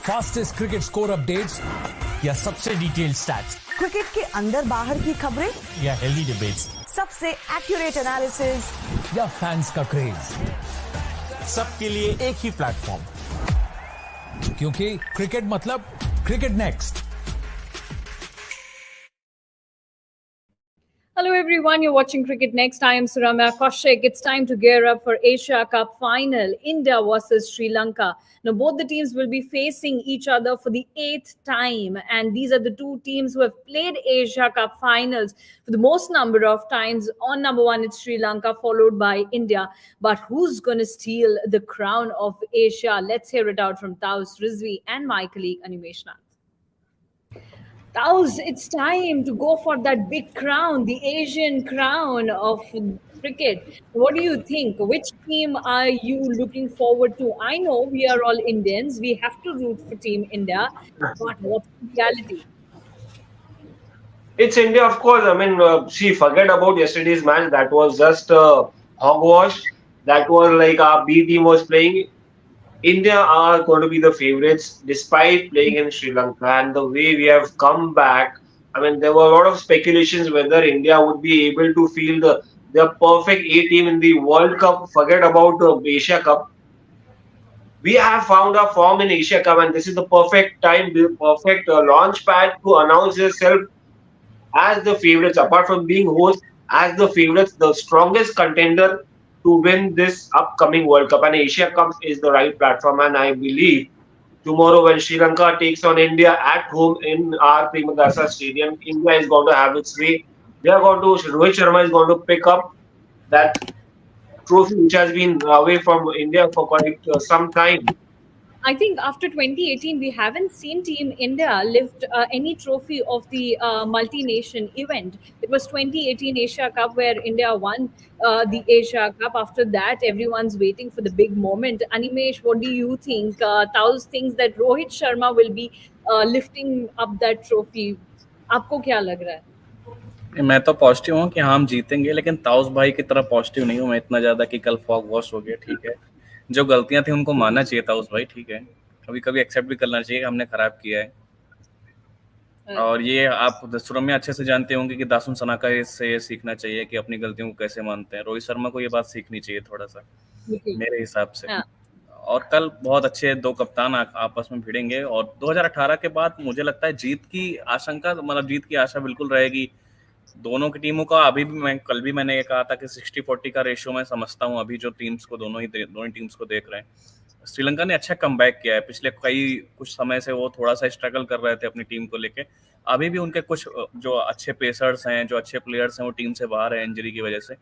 Fastest cricket score updates या सबसे detailed stats, cricket के अंदर बाहर की खबरें या हेल्दी डिबेट्स, सबसे एक्यूरेट एनालिसिस या फैंस का क्रेज, सबके लिए एक ही प्लेटफॉर्म, क्योंकि क्रिकेट मतलब cricket next. Hello everyone, you're watching Cricket Next. I am Suramya Kaushik. It's time to gear up for Asia Cup final, India versus Sri Lanka. Now both the teams will be facing each other for the 8th time, and these are the two teams who have played Asia Cup finals for the most number of times. On number one, it's Sri Lanka, followed by India. But who's going to steal the crown of Asia? Let's hear it out from Taus Rizvi and my colleague Animesh Nath. Taus, it's time to go for that big crown, the Asian crown of cricket. What do you think? Which team are you looking forward to? I know we are all Indians. We have to root for Team India. But what's the reality? It's India, of course. I mean, forget about yesterday's match. That was just hogwash. That was like our B team was playing. India are going to be the favorites despite playing in Sri Lanka, and the way we have come back. I mean, there were a lot of speculations whether India would be able to field the perfect A team in the World Cup. Forget about the Asia Cup. We have found our form in Asia Cup, and this is the perfect time, the perfect launch pad to announce yourself as the favorites. Apart from being host, as the favorites, the strongest contender to win this upcoming World Cup, and Asia Cup is the right platform. And I believe tomorrow when Sri Lanka takes on India at home in our Premadasa Stadium, India is going to have its way. They are going to, Rohit Sharma is going to pick up that trophy which has been away from India for quite some time. I think after 2018, we haven't seen Team India lift any trophy of the multi-nation event. It was 2018 Asia Cup where India won the Asia Cup. After that, everyone's waiting for the big moment. Animesh, what do you think? Taus thinks that Rohit Sharma will be lifting up that trophy. आपको क्या लग रहा है? मैं तो positive हूँ कि हम जीतेंगे, लेकिन ताउस भाई की तरह पॉजिटिव नहीं हूँ मैं इतना ज्यादा कि कल फॉग वॉश हो गया। ठीक है, जो गलतियां थी उनको मानना चाहिए ताउस भाई। ठीक है, कभी कभी एक्सेप्ट भी करना चाहिए कि हमने खराब किया है। और ये आप सुरम्या अच्छे से जानते होंगे कि दासुन सनाका इससे ये सीखना चाहिए कि अपनी गलतियों को कैसे मानते हैं। रोहित शर्मा को ये बात सीखनी चाहिए थोड़ा सा, मेरे हिसाब से। और कल बहुत अच्छे दो कप्तान आपस में भिड़ेंगे, और 2018 के बाद मुझे लगता है जीत की आशंका, मतलब जीत की आशा बिल्कुल रहेगी दोनों की टीमों का। अभी भी कल भी मैंने ये कहा था कि 60-40 का रेशियो मैं समझता हूँ अभी जो टीम्स को दोनों ही टीम्स को देख रहे हैं। श्रीलंका ने अच्छा कमबैक किया है। पिछले कुछ समय से वो थोड़ा सा स्ट्रगल कर रहे थे अपनी टीम को लेके। अभी भी उनके कुछ जो अच्छे पेसर्स हैं, जो अच्छे प्लेयर्स हैं, वो टीम से बाहर है इंजरी की वजह से।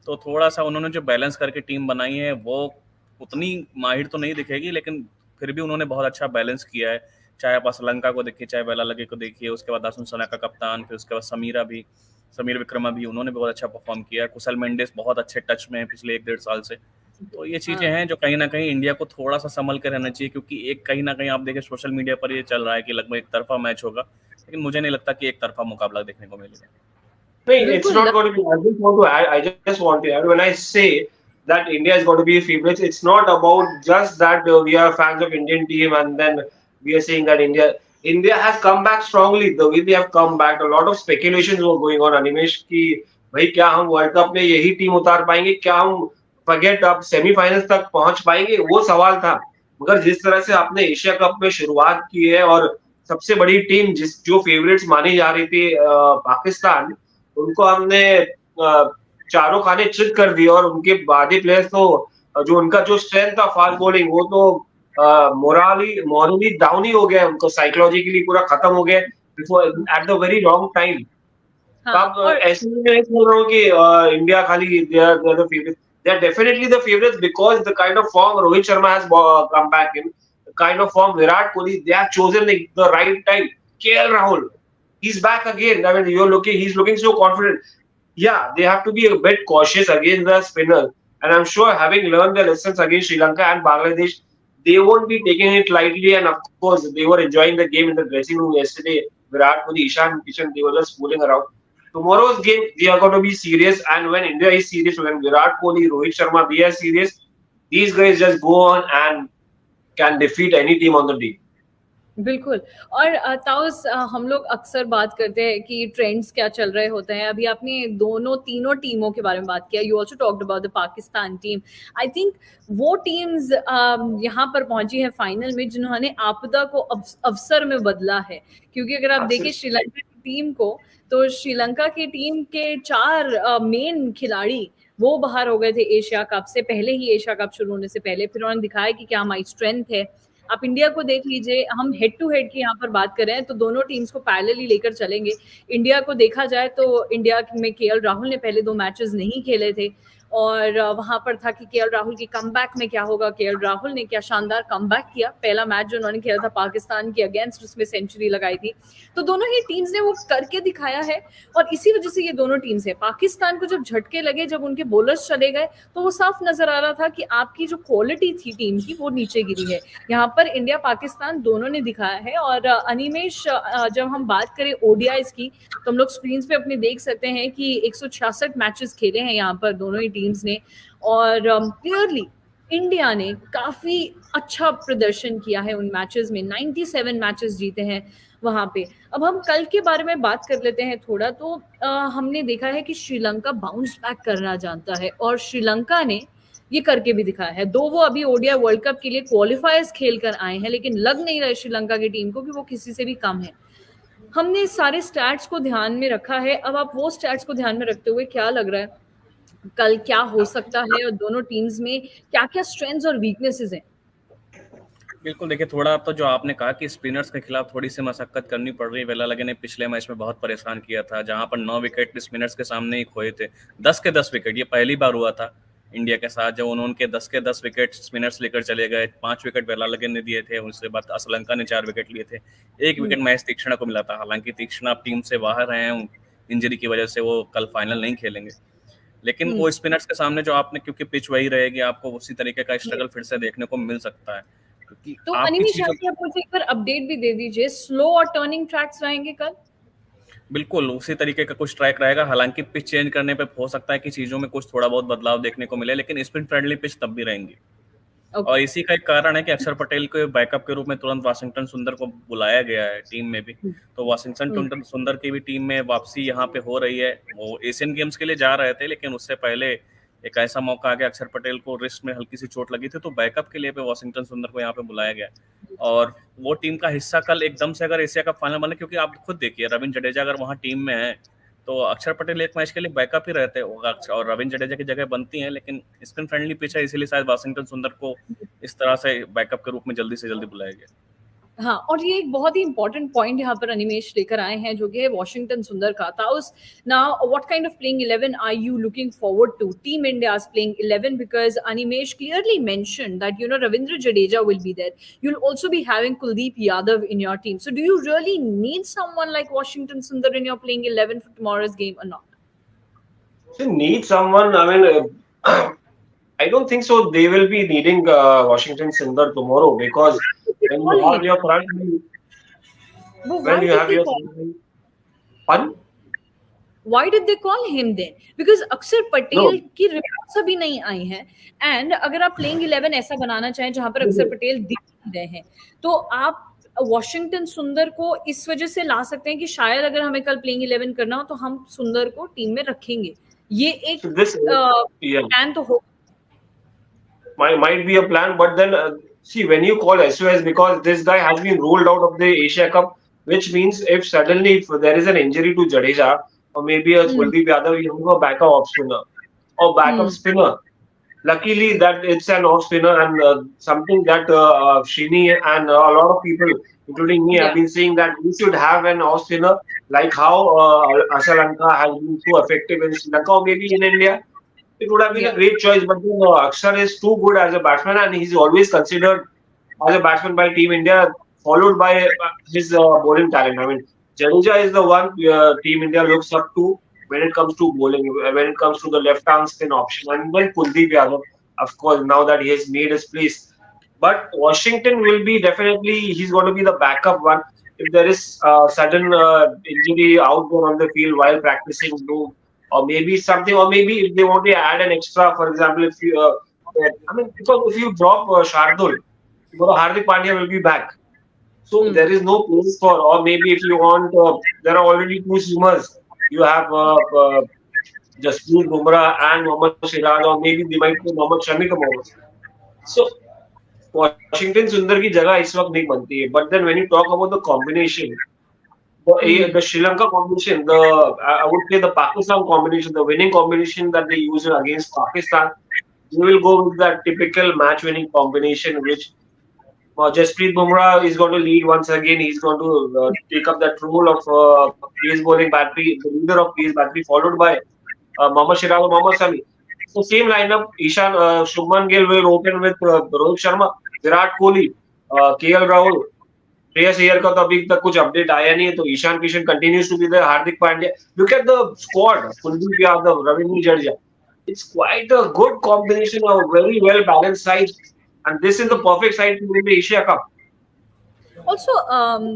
तो थोड़ा सा उन्होंने जो बैलेंस करके टीम बनाई है वो उतनी माहिर तो नहीं दिखेगी, लेकिन फिर भी उन्होंने बहुत अच्छा बैलेंस किया है। चाहे आप श्रीलंका को देखिए, चाहे बेलालगे को देखिए, उसके बाद दासुन सनाका कप्तान, फिर उसके बाद समीर विक्रमा भी, उन्होंने बहुत अच्छा परफॉर्म किया है। कुशल मेंडिस बहुत अच्छे टच में है पिछले 1-1.5 साल से। तो ये चीजें हैं जो कहीं ना कहीं इंडिया को थोड़ा सा संभल कर रहना चाहिए, क्योंकि एक कहीं ना कहीं आप देखें सोशल मीडिया पर ये चल रहा है कि लगभग एक तरफा मैच होगा, लेकिन मुझे नहीं लगता कि एक तरफा मुकाबला देखने को मिलेगा। It's not going to be. I just want to add, when I say that India is going to be favorites, it's not about just that we are fans of Indian team and then we are saying that India has come back strongly. The way they have come back, a lot of speculations were going on. Animesh की भाई क्या हम world cup में यही team उतार पाएंगे, क्या हम फॉरगेट अब सेमीफाइनल्स तक पहुंच पाएंगे, वो सवाल था। मगर जिस तरह से आपने एशिया कप में शुरुआत की है और सबसे बड़ी टीम जो फेवरेट्स मानी जा रही थी पाकिस्तान, उनको हमने चारों खाने चित कर दिए, और उनके बाकी प्लेयर्स तो जो उनका जो स्ट्रेंथ था फास्ट बॉलिंग, वो तो मोरली डाउन ही हो गया, उनको साइकोलॉजिकली पूरा खत्म हो गया at the very long time. अब ऐसे में मैं बोल रहा हूँ कि इंडिया खाली they are the favourite, they are definitely the favourites because the kind of form Rohit Sharma has come back in, the kind of form Virat Kohli, they have chosen the right time. KL Rahul, he's back again. I mean, he's looking so confident. Yeah, they have to be a bit cautious against the spinner. And I'm sure having learned their lessons against Sri Lanka and Bangladesh, they won't be taking it lightly. And of course, they were enjoying the game in the dressing room yesterday. Virat Kohli, Ishan Kishan, they were just fooling around. Tomorrow's game, they are going to be serious. And when India is serious, when Virat Kohli, Rohit Sharma, they are serious, these guys just go on and can defeat any team on the day. बिल्कुल। और ताउस, हम लोग अक्सर बात करते हैं कि trends क्या चल रहे होते हैं। अभी आपने दोनों तीनों टीमों के बारे में बात किया। You also talked about the Pakistan team. I think वो टीम्स यहाँ पर पहुंची है फाइनल में जिन्होंने आपदा को अवसर में बदला है। क्योंकि अगर आप देखें श्रीलंका की टीम को, तो श्रीलंका की टीम के 4 मेन खिलाड़ी वो बाहर हो गए थे एशिया कप से पहले ही। एशिया कप शुरू होने से पहले फिर उन्होंने दिखाया कि क्या हमारी स्ट्रेंथ है। आप इंडिया को देख लीजिए, हम हेड टू हेड की यहाँ पर बात कर रहे हैं तो दोनों टीम्स को पैरेलली लेकर चलेंगे। इंडिया को देखा जाए तो इंडिया में केएल राहुल ने पहले 2 मैचेस नहीं खेले थे, और वहां पर था कि केएल राहुल की कमबैक में क्या होगा। केएल राहुल ने क्या शानदार कमबैक किया। पहला मैच जो उन्होंने खेला था पाकिस्तान के अगेंस्ट, उसमें सेंचुरी लगाई थी। तो दोनों ही टीम्स ने वो करके दिखाया है, और इसी वजह से ये दोनों टीम्स है। पाकिस्तान को जब झटके लगे, जब उनके बॉलर्स चले गए, तो वो साफ नजर आ रहा था कि आपकी जो क्वालिटी थी टीम की वो नीचे गिरी है। यहाँ पर इंडिया पाकिस्तान दोनों ने दिखाया है। और अनिमेश, जब हम बात करें ओडीआईज की, तो हम लोग स्क्रीन पे अपने देख सकते हैं कि 166 मैचेस खेले हैं यहाँ पर दोनों ही टीम्स ने, और क्लियरली इंडिया ने काफी अच्छा प्रदर्शन किया है उन मैचेस में। 97 मैचेस जीते हैं वहां पे। अब हम कल के बारे में बात कर लेते हैं थोड़ा। तो हमने देखा है कि श्रीलंका बाउंस बैक करना जानता है, और श्रीलंका ने ये करके भी दिखाया है। दो वो अभी ओडीआई वर्ल्ड कप के लिए क्वालिफायर्स खेल कर आए हैं, लेकिन लग नहीं रहा है श्रीलंका की टीम को कि वो किसी से भी कम है। हमने सारे स्टैट्स को ध्यान में रखा है। अब आप वो स्टैट्स को ध्यान में रखते हुए क्या लग रहा है कल क्या हो सकता है, और दोनों टीम्स में क्या क्या स्ट्रेंथ्स और वीकनेसेस हैं? बिल्कुल, देखिए थोड़ा तो जो आपने कहा कि स्पिनर्स के खिलाफ थोड़ी सी मशक्कत करनी पड़ रही है। वेलालगे ने पिछले मैच में बहुत परेशान किया था, जहां पर 9 विकेट स्पिनर्स के सामने ही खोए थे। 10 के 10 विकेट, ये पहली बार हुआ था इंडिया के साथ जब उन्होंने 10 के 10 विकेट स्पिनर्स लेकर चले गए। 5 विकेट वेलालगे ने दिए थे, उसके बाद श्रीलंका ने 4 विकेट लिए थे। 1 विकेट महेश तीक्ष्णा को मिला था। हालांकि तीक्ष्णा टीम से बाहर हैं इंजरी की वजह से, वो कल फाइनल नहीं खेलेंगे। लेकिन वो स्पिनर्स के सामने जो आपने, क्योंकि पिच वही रहेगी, आपको उसी तरीके का स्ट्रगल फिर से देखने को मिल सकता है, क्योंकि तो आपकी अनिमेश, चीजों आप मुझे एक बार अपडेट भी दे दीजिए, स्लो और टर्निंग ट्रैक्स रहेंगे कल? बिल्कुल उसी तरीके का कुछ ट्रैक रहेगा। हालांकि पिच चेंज करने पे हो सकता है कि चीजों में कुछ थोड़ा बहुत बदलाव देखने को मिले, लेकिन स्पिन फ्रेंडली पिच तब भी रहेंगी। और इसी का एक कारण है कि अक्षर पटेल को बैकअप के रूप में तुरंत वाशिंगटन सुंदर को बुलाया गया है टीम में भी। तो वाशिंगटन सुंदर की भी टीम में वापसी यहाँ पे हो रही है। वो एशियन गेम्स के लिए जा रहे थे, लेकिन उससे पहले एक ऐसा मौका आ गया, अक्षर पटेल को रिस्ट में हल्की सी चोट लगी थी, तो बैकअप के लिए पे वाशिंगटन सुंदर को यहाँ पे बुलाया गया। और वो टीम का हिस्सा कल एकदम से अगर एशिया कप फाइनल बने, क्योंकि आप खुद देखिए रविंद्र जडेजा अगर वहाँ टीम में है तो अक्षर पटेल एक मैच के लिए बैकअप ही रहते हैं, और रविंद्र जडेजा की जगह बनती है। लेकिन स्पिन फ्रेंडली पिच है, इसीलिए शायद वाशिंगटन सुंदर को इस तरह से बैकअप के रूप में जल्दी से जल्दी बुलाया गया। हाँ, और ये एक बहुत ही इंपॉर्टेंट पॉइंट यहाँ पर अनिमेश लेकर आए हैं, जो कि है वॉशिंगटन सुंदर का। ताउस, now what kind of playing 11 are you looking forward to? Team India's playing 11, because Animesh clearly mentioned that, you know, Ravindra Jadeja will be there. You'll also be having Kuldeep Yadav in your team. So do you really need someone like Washington Sundar in your playing 11 for tomorrow's game or not? So need someone. I mean, I don't think so. They will be needing Washington Sundar tomorrow because when you have your front, when you have your fun. Why did they call him then? Because अक्षर पटेल की reports अभी नहीं आई हैं, and अगर आप playing 11 ऐसा बनाना चाहें जहां पर अक्षर पटेल दिख रहे हैं, तो आप वॉशिंगटन सुंदर को इस वजह से ला सकते हैं कि शायद अगर हमें कल प्लेइंग 11 करना हो तो हम सुंदर को टीम में रखेंगे। ये एक प्लान तो हो, might be a plan, but then see, when you call SOS, because this guy has been ruled out of the Asia Cup, which means if suddenly if there is an injury to Jadeja or maybe a Kuldeep Yadav, you have a backup off spinner or backup spinner. Luckily that it's an off spinner, and something that Shini and a lot of people, including me, have been saying that we should have an off spinner like how Lanka has been so effective in Sri Lanka or maybe in India. It would have been a great choice, but then Akshar is too good as a batsman, and he's always considered as a batsman by Team India, followed by his bowling talent. I mean, Jadeja is the one Team India looks up to when it comes to bowling, when it comes to the left arm spin option, and then Kuldeep Yadav, of course, now that he has made his place. But Washington will be definitely, he's going to be the backup one if there is sudden injury out there on the field while practicing. Or maybe something, or maybe if they want to add an extra, for example, if you, I mean, because if you drop Shardul, Hardik Pandya will be back. So there is no place for, or maybe if you want, there are already two seamers. You have Jasprit Bumrah and Mohammad Siraj, or maybe they might put Mohammad Shami tomorrow. So Washington Sundar की जगह इस वक्त नहीं बनती है. But then when you talk about the combination, the Sri Lanka combination, I would say the Pakistan combination, the winning combination that they use against Pakistan, we will go with that typical match-winning combination, which Jasprit Bumrah is going to lead once again. He's going to take up that role of pace bowling battery, the leader of pace battery, followed by Mohammad Siraj or Mohammad Shami. So same lineup. Ishan Shubman Gill will open with Rohit Sharma, Virat Kohli, KL Rahul. Shreyas Iyer का तो अभी तक कुछ update आया नहीं है, तो Ishan Kishan continues to be there, Hardik Pandya. Look at the squad, Kuldeep Yadav, Ravindra Jadeja. It's quite a good combination of very well balanced sides, and this is the perfect side to win the Asia Cup. Also,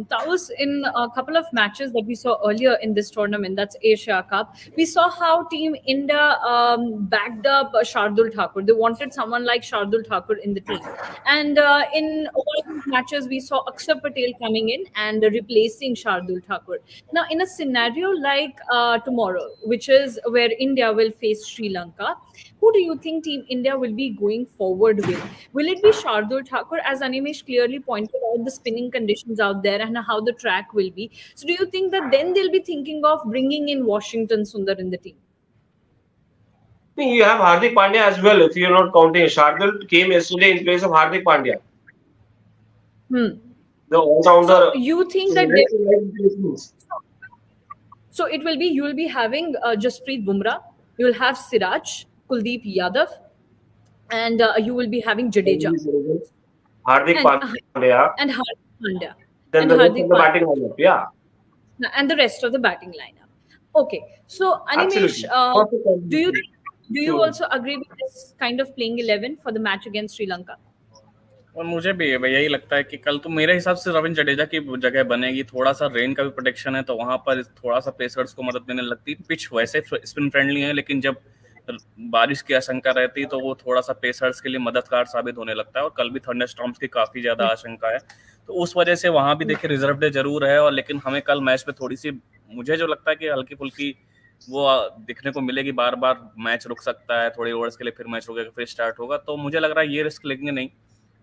that was in a couple of matches that we saw earlier in this tournament, that's Asia Cup. We saw how Team India backed up Shardul Thakur. They wanted someone like Shardul Thakur in the team. And in all these matches, we saw Akshar Patel coming in and replacing Shardul Thakur. Now, in a scenario like tomorrow, which is where India will face Sri Lanka, who do you think Team India will be going forward with? Will it be Shardul Thakur? As Animesh clearly pointed out, the spinning conditions out there and how the track will be. So do you think that then they'll be thinking of bringing in Washington Sundar in the team? You have Hardik Pandya as well, if you're not counting. Shardul came yesterday in place of Hardik Pandya. The all-rounder. So you think that so it will be, you will be having Jasprit Bumrah, you will have Siraj, Kuldeep Yadav, and you will be having Jadeja. Hardik Pandya. And Hardik Pandya. Then the rest of the batting lineup, yeah. And the rest of the batting lineup. Okay. So, Animesh, do you also agree with this kind of playing 11 for the match against Sri Lanka? और मुझे भी यही लगता है कि कल तो मेरे हिसाब से रविंद्र जडेजा की जगह बनेगी. थोड़ा सा रेन का भी प्रोटेक्शन है, तो वहां पर थोड़ा सा पेसर्स को मदद देने लगती. पिच वैसे स्पिन फ्रेंडली है, लेकिन जब बारिश की आशंका रहती तो वो थोड़ा सा पेसर्स के लिए मददगार साबित होने लगता है. और कल भी थंडरस्टॉर्म्स की काफी ज्यादा आशंका है, तो उस वजह से वहां भी देखिए रिजर्व डे जरूर है. और लेकिन हमें कल मैच पे थोड़ी सी, मुझे जो लगता है कि हल्की फुल्की वो दिखने को मिलेगी. बार बार मैच रुक सकता है, थोड़े ओवर्स के लिए फिर मैच रुकेगा, फिर स्टार्ट होगा. तो मुझे लग रहा है ये रिस्क लेंगे नहीं.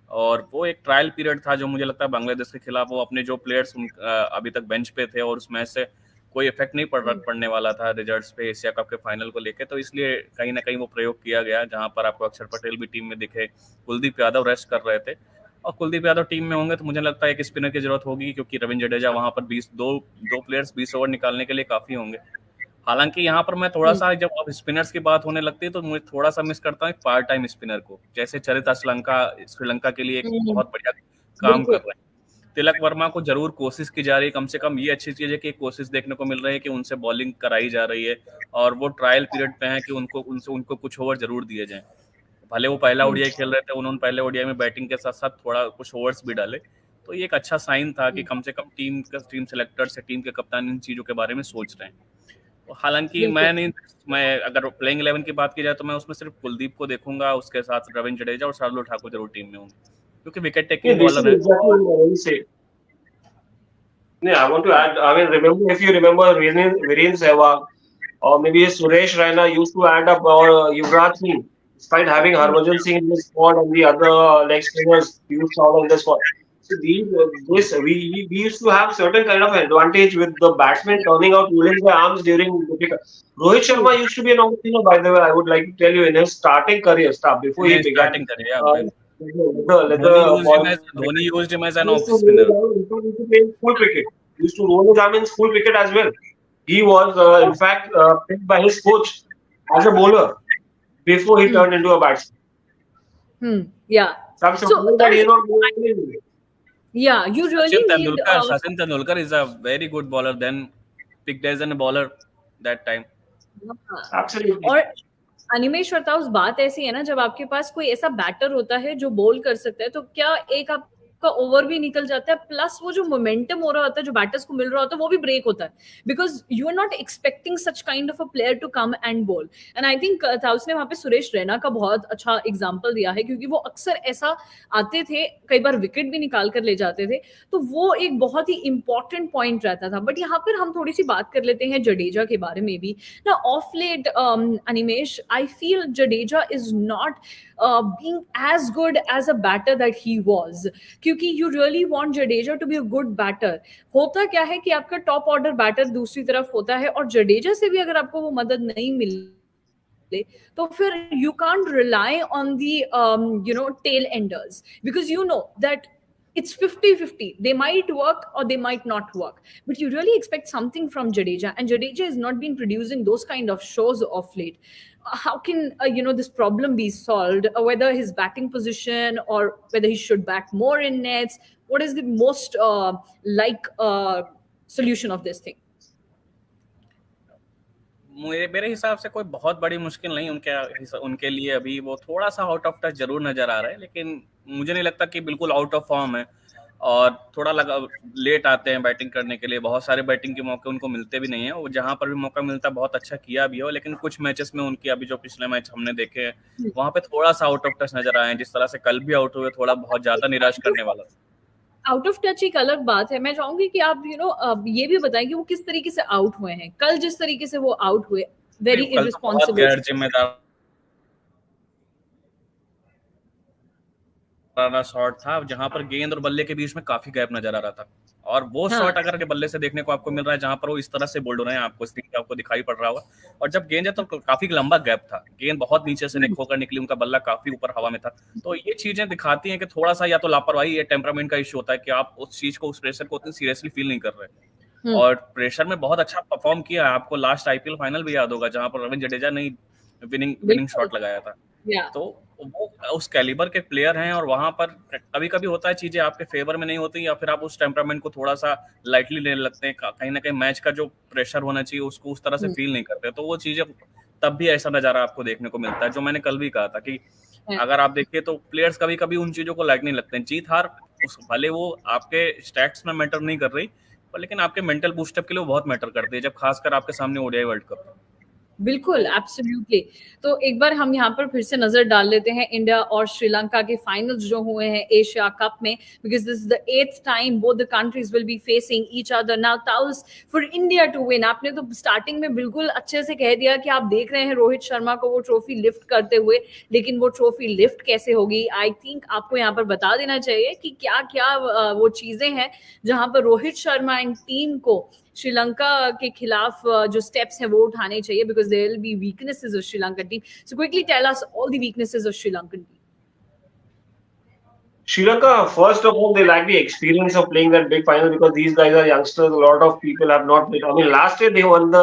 और वो एक ट्रायल पीरियड था जो मुझे लगता है बांग्लादेश के खिलाफ वो अपने जो प्लेयर्स अभी तक बेंच पे थे और उस मैच से कोई इफेक्ट नहीं पड़ने वाला था रिजल्ट्स पे एशिया कप के फाइनल को लेके. तो इसलिए कहीं ना कहीं वो प्रयोग किया गया, जहां पर आपको अक्षर पटेल भी टीम में दिखे, कुलदीप यादव रेस्ट कर रहे थे. और कुलदीप यादव टीम में होंगे तो मुझे लगता है एक स्पिनर की जरूरत होगी, क्योंकि रविंद्र जडेजा वहां पर दो प्लेयर्स 20 ओवर निकालने के लिए काफी होंगे. हालांकि यहाँ पर मैं थोड़ा सा, जब अब स्पिनर्स की बात होने लगती है तो मुझे थोड़ा सा मिस करता हूँ पार्ट टाइम स्पिनर को. जैसे चरिता श्रीलंका के लिए एक बहुत बढ़िया काम कर रहे हैं. तिलक वर्मा को जरूर कोशिश की जा रही है, कम से कम ये अच्छी चीज है कि कोशिश देखने को मिल रही है कि उनसे बॉलिंग कराई जा रही है. और वो ट्रायल पीरियड पे है कि उनको कुछ ओवर जरूर दिए जाएं. भले वो पहला ओडीआई खेल रहे थे, उन्होंने पहले ओडीआई में बैटिंग के साथ साथ थोड़ा कुछ ओवर्स भी डाले. तो ये एक अच्छा साइन था कि कम से कम टीम सेलेक्टर्स, टीम के कप्तान इन चीजों के बारे में सोच रहे हैं. हालांकि मैं अगर प्लेइंग 11 की बात की जाए तो मैं उसमें सिर्फ कुलदीप को देखूंगा, उसके साथ रविंद्र जडेजा और शार्दुल ठाकुर जरूर टीम में होंगे, क्योंकि विकेट टेकिंग बॉलर है. I want to add, I mean, if you remember Virendra Sehwag or maybe Suresh Raina used to add up or Yuvraj Singh, despite having Harbhajan Singh in the squad and the other leg spinners used to in the squad. So we used to have certain kind of advantage with the batsmen turning out rolling their arms during the pick. Rohit Sharma used to be an off-spinner, by the way. I would like to tell you, in his starting career, before he began. Dhoni used him as an off-spinner. He full cricket. He used to roll his arm in full cricket as well. He was, in fact, picked by his coach as a bowler before he turned into a batsman. Yeah. So that he's not bowling. Yeah, you really need... Sachin Tendulkar is a very good bowler, then picked as a bowler that time. Absolutely. और अनिमेश बताओ, उस बात ऐसी है ना, जब आपके पास कोई ऐसा बैटर होता है जो बोल कर सकता है, तो क्या एक आप का ओवर भी निकल जाता है, प्लस वो जो मोमेंटम हो रहा होता है, जो बैटर्स को मिल रहा होता है, वो भी ब्रेक होता है, because you are not expecting such kind of a player to come and bowl. And I think उसने वहां पे सुरेश रैना का बहुत अच्छा एग्जाम्पल दिया है, क्योंकि वो अक्सर ऐसा आते थे, कई बार विकेट भी निकाल कर ले जाते थे, तो वो एक बहुत ही इंपॉर्टेंट पॉइंट रहता था. बट यहाँ पर हम थोड़ी सी बात कर लेते हैं जडेजा के बारे में भी ना. Of late Animesh, I feel Jadeja is not being as good as a batter that he was, क्योंकि you really want Jadeja to be a good batter. होता क्या है कि आपका टॉप ऑर्डर बैटर दूसरी तरफ होता है, और जडेजा से भी अगर आपको वो मदद नहीं मिले तो फिर you can't rely on the tail enders, because you know that it's 50-50. They might work or they might not work. But you really expect something from Jadeja, and Jadeja has not been producing those kind of shows of late. How can this problem be solved? Whether his batting position or whether he should bat more in nets? What is the most solution of this thing? मेरे हिसाब से कोई बहुत बड़ी मुश्किल नहीं उनके लिए. अभी वो थोड़ा सा आउट ऑफ टच जरूर नजर आ रहा है, लेकिन मुझे नहीं लगता कि बिल्कुल आउट ऑफ फॉर्म है. और थोड़ा लेट आते हैं बैटिंग करने के लिए, बहुत सारे बैटिंग के मौके उनको मिलते भी नहीं है. वो जहां पर भी मौका मिलता है बहुत अच्छा किया भी हो, लेकिन कुछ मैचेस में उनकी, अभी जो पिछले मैच हमने देखे हैं वहां पे थोड़ा सा आउट ऑफ टच नजर आए हैं. जिस तरह से कल भी आउट हुए, थोड़ा बहुत ज्यादा निराश करने वाला था. आउट ऑफ टच एक अलग बात है. मैं चाहूंगी कि आप ये भी बताएं कि वो किस तरीके से आउट हुए हैं. कल जिस तरीके से वो आउट हुए, वेरी इररिस्पॉन्सिबल, गैर जिम्मेदार शॉट था, जहां पर गेंद और बल्ले के बीच में काफी गैप नजर आ रहा था. और वो शॉट अगर बल्ले से देखने को आपको मिल रहा है, जहां पर वो इस तरह से बोल्ड हो रहे हैं, आपको दिखाई पड़ रहा होगा. और जब गेंद है तो काफी लंबा गैप था, गेंद बहुत नीचे से होकर निकली, उनका बल्ला काफी ऊपर हवा में था. तो ये चीजें दिखाती हैं कि थोड़ा सा या तो लापरवाही या टेम्परामेंट का इश्यू होता है, कि आप उस चीज को, उस प्रेशर को उतनी सीरियसली फील नहीं कर रहे. और प्रेशर में बहुत अच्छा परफॉर्म किया है. आपको लास्ट आईपीएल फाइनल भी याद होगा, जहां पर रविंद्र जडेजा ने विनिंग शॉट लगाया था. तो वो उस कैलिबर के प्लेयर हैं, और वहां पर कभी कभी होता है चीजें आपके फेवर में नहीं होती, या फिर आप उस टेम्परामेंट को थोड़ा सा लाइटली लेने लगते हैं. कहीं ना कहीं मैच का जो प्रेशर होना चाहिए उसको उस तरह से फील नहीं करते. तो वो चीजें तब भी ऐसा नजारा आपको देखने को मिलता है, जो मैंने कल भी कहा था कि अगर आप देखिए तो प्लेयर्स कभी कभी उन चीजों को लाइक नहीं लगते हैं. जीत हार भले वो आपके स्टैट्स में मैटर नहीं कर रही, लेकिन आपके मेंटल बूस्टअप के लिए वो बहुत मैटर करती है, जब खासकर आपके सामने ओडीआई वर्ल्ड कप. बिल्कुल, एब्सोल्युटली. तो एक बार हम यहाँ पर फिर से नजर डाल लेते हैं इंडिया और श्रीलंका के फाइनल्स जो हुए हैं एशिया कप में, because this is the 8th time both the countries will be facing each other. Now ताउस फॉर इंडिया टू विन. आपने तो स्टार्टिंग में बिल्कुल अच्छे से कह दिया कि आप देख रहे हैं रोहित शर्मा को वो ट्रॉफी लिफ्ट करते हुए, लेकिन वो ट्रॉफी लिफ्ट कैसे होगी? आई थिंक आपको यहाँ पर बता देना चाहिए कि क्या क्या वो चीजें हैं जहां पर रोहित शर्मा एंड टीम को श्रीलंका के खिलाफ जो स्टेप्स हैं वो उठाने चाहिए, because there will be weaknesses of Sri Lankan team. So quickly tell us all the weaknesses of Sri Lankan team. Sri Lanka, first of all, they lack the experience of playing that big final, because these guys are youngsters. A lot of people have not played. I mean, last year they won the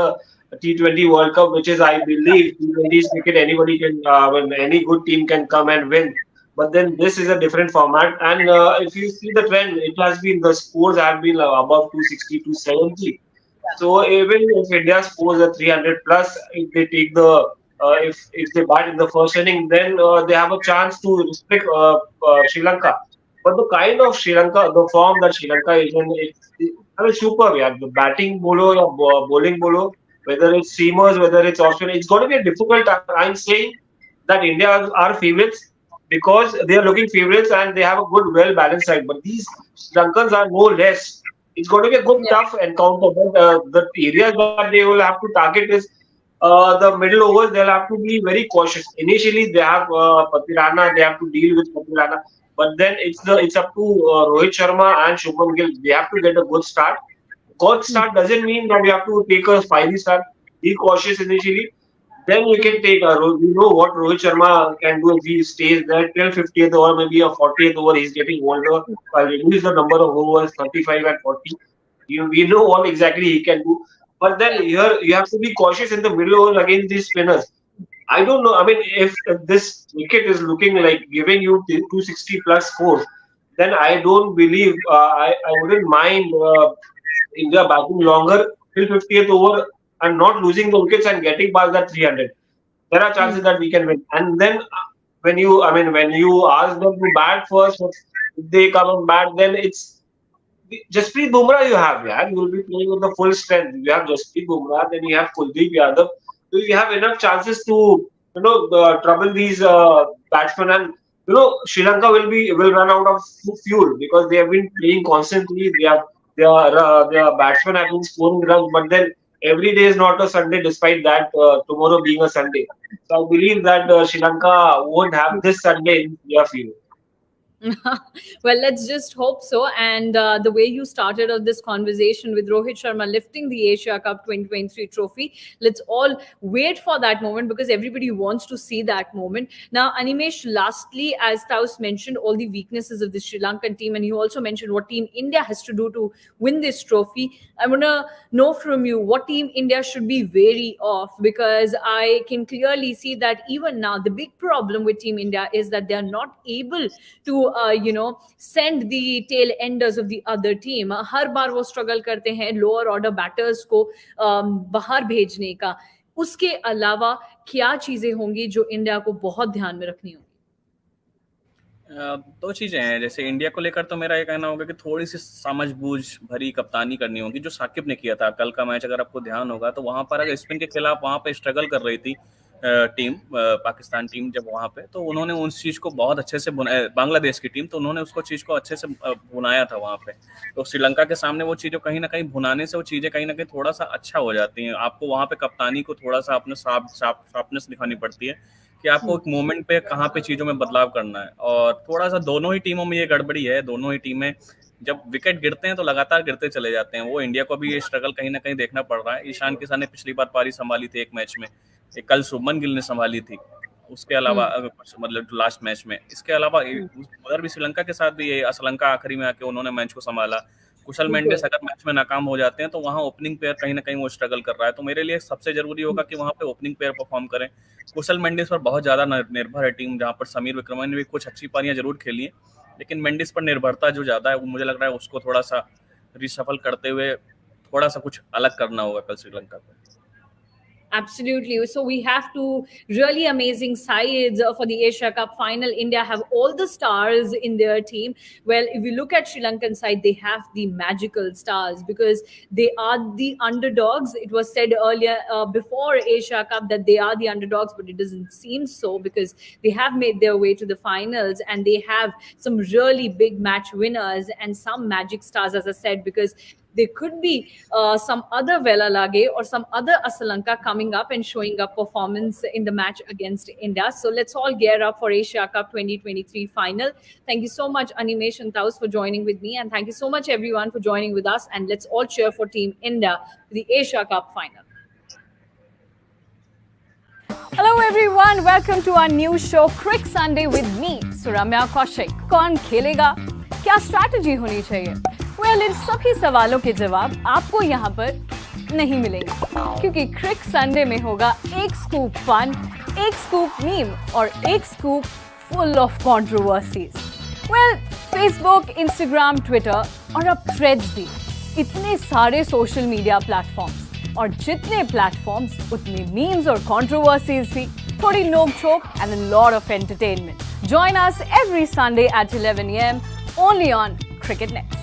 T20 World Cup, which is, I believe, T20 cricket, anybody can, when any good team can come and win. But then this is a different format, and if you see the trend, it has been, the scores have been above 260, 270. So even if India scores a 300 plus, if they take the if they bat in the first inning, then they have a chance to restrict Sri Lanka. But the kind of Sri Lanka, the form that Sri Lanka is in, it's superb. Yeah, the batting bolo or bowling bolo, whether it's seamers, whether it's Australian, it's going to be a difficult. I'm saying that India are favorites because they are looking favorites and they have a good, well balanced side. But these Sri Lankans are no less. It's going to be a good, tough encounter. But the areas that they will have to target is the middle overs. They'll have to be very cautious. Initially, they have Patirana. They have to deal with Patirana. But then it's up to Rohit Sharma and Shubman Gill. They have to get a good start. Good start doesn't mean that you have to take a fiery start. Be cautious initially. Then you can take you know what Rohit Sharma can do if he stays there till 50th over, maybe a 40th over. He's getting older. I'll reduce the number of overs, 35 and 40. We know what exactly he can do. But then here you have to be cautious in the middle over against these spinners. I don't know. I mean, if this wicket is looking like giving you 260 plus scores, then I don't believe I wouldn't mind India batting longer till 50th over and not losing the wickets and getting past that 300. There are chances that we can win. And then when you ask them to bat first, if they come and bat, then it's Jasprit Bumrah you have, yeah. You will be playing with the full strength. You have Jasprit Bumrah, then you have Kuldeep Yadav. So you have enough chances to trouble these batsmen, and Sri Lanka will run out of fuel because they have been playing constantly. Their batsmen have been scoring runs, but then every day is not a Sunday. Despite that, tomorrow being a Sunday, so I believe that Sri Lanka won't have this Sunday in their field. Well, let's just hope so. And the way you started of this conversation with Rohit Sharma lifting the Asia Cup 2023 trophy, let's all wait for that moment because everybody wants to see that moment. Now, Animesh, lastly, as Taus mentioned, all the weaknesses of the Sri Lankan team, and you also mentioned what Team India has to do to win this trophy. I want to know from you what Team India should be wary of, because I can clearly see that even now the big problem with Team India is that they are not able to send the tail enders of the other team. हर बार वो struggle करते हैं lower order batters को बाहर भेजने का. उसके अलावा क्या चीजें होंगी जो इंडिया को बहुत ध्यान में रखनी होगी? दो चीजें हैं. जैसे इंडिया को लेकर तो मेरा ये कहना होगा कि थोड़ी सी समझबूझ भरी कप्तानी करनी होगी, जो साकिब ने किया था. कल का मैच अगर आपको ध्यान होगा तो वहां पर अगर स्पिन के खिलाफ वहां पे स्ट्रगल कर रही थी टीम, पाकिस्तान टीम जब वहां पे, तो उन्होंने उस चीज को बहुत अच्छे से बांग्लादेश की टीम, तो उन्होंने उसको चीज को अच्छे से भुनाया था वहां पे. तो श्रीलंका के सामने वो चीजें कहीं ना कहीं भुनाने से वो चीजें कहीं ना कहीं थोड़ा सा अच्छा हो जाती हैं. आपको वहां पे कप्तानी को थोड़ा सा अपने शार्पनेस दिखानी पड़ती है कि आपको एक मोमेंट पे कहाँ पे चीजों में बदलाव करना है. और थोड़ा सा दोनों ही टीमों में ये गड़बड़ी है. दोनों ही टीमें जब विकेट गिरते हैं तो लगातार गिरते चले जाते हैं. वो इंडिया को भी ये स्ट्रगल कहीं ना कहीं देखना पड़ रहा है. ईशान किशन ने पिछली बार पारी संभाली थी एक मैच में, कल शुभमन गिल ने संभाली थी. उसके अलावा मतलब लास्ट मैच में, इसके अलावा उधर भी श्रीलंका के साथ भी श्रीलंका आखिरी में आके उन्होंने मैच को संभाला. कुशल मेंडिस अगर मैच में नाकाम हो जाते हैं तो वहाँ ओपनिंग प्लेयर कहीं ना कहीं वो स्ट्रगल कर रहा है. तो मेरे लिए सबसे जरूरी होगा कि वहाँ पे ओपनिंग प्लेयर परफॉर्म करें. कुशल मेंडिस पर बहुत ज्यादा निर्भर है टीम, जहाँ पर समीर विक्रमन ने भी कुछ अच्छी पारियां जरूर खेली है, लेकिन मेंडिस पर निर्भरता जो ज्यादा है वो मुझे लग रहा है उसको थोड़ा सा रिशफल करते हुए थोड़ा सा कुछ अलग करना होगा कल श्रीलंका को. Absolutely. So we have two really amazing sides for the Asia Cup final. India have all the stars in their team. Well, if you look at Sri Lankan side, they have the magical stars because they are the underdogs. It was said earlier before Asia Cup that they are the underdogs, but it doesn't seem so because they have made their way to the finals and they have some really big match winners and some magic stars, as I said, because there could be some other Vela Lage or some other Asalanka coming up and showing up performance in the match against India. So let's all gear up for Asia Cup 2023 final. Thank you so much, Animesh and Taus, for joining with me. And thank you so much, everyone, for joining with us. And let's all cheer for Team India for the Asia Cup final. Hello everyone, welcome to our new show Crick Sunday with me, Suramya Kaushik. कौन खेलेगा? क्या strategy होनी चाहिए? Well, इन सभी सवालों के जवाब आपको यहाँ पर नहीं मिलेंगे क्योंकि क्रिक संडे में होगा एक स्कूप फन, एक स्कूप मीम और एक scoop full of controversies. Well, Facebook, Instagram, Twitter और अब थ्रेड्स भी, इतने सारे सोशल मीडिया प्लेटफॉर्म्स, और जितने प्लेटफॉर्म्स उतने मीम्स और कंट्रोवर्सीज भी, थोड़ी नोक-झोंक and a lot of entertainment. Join us every Sunday at 11 AM only on Cricket Next.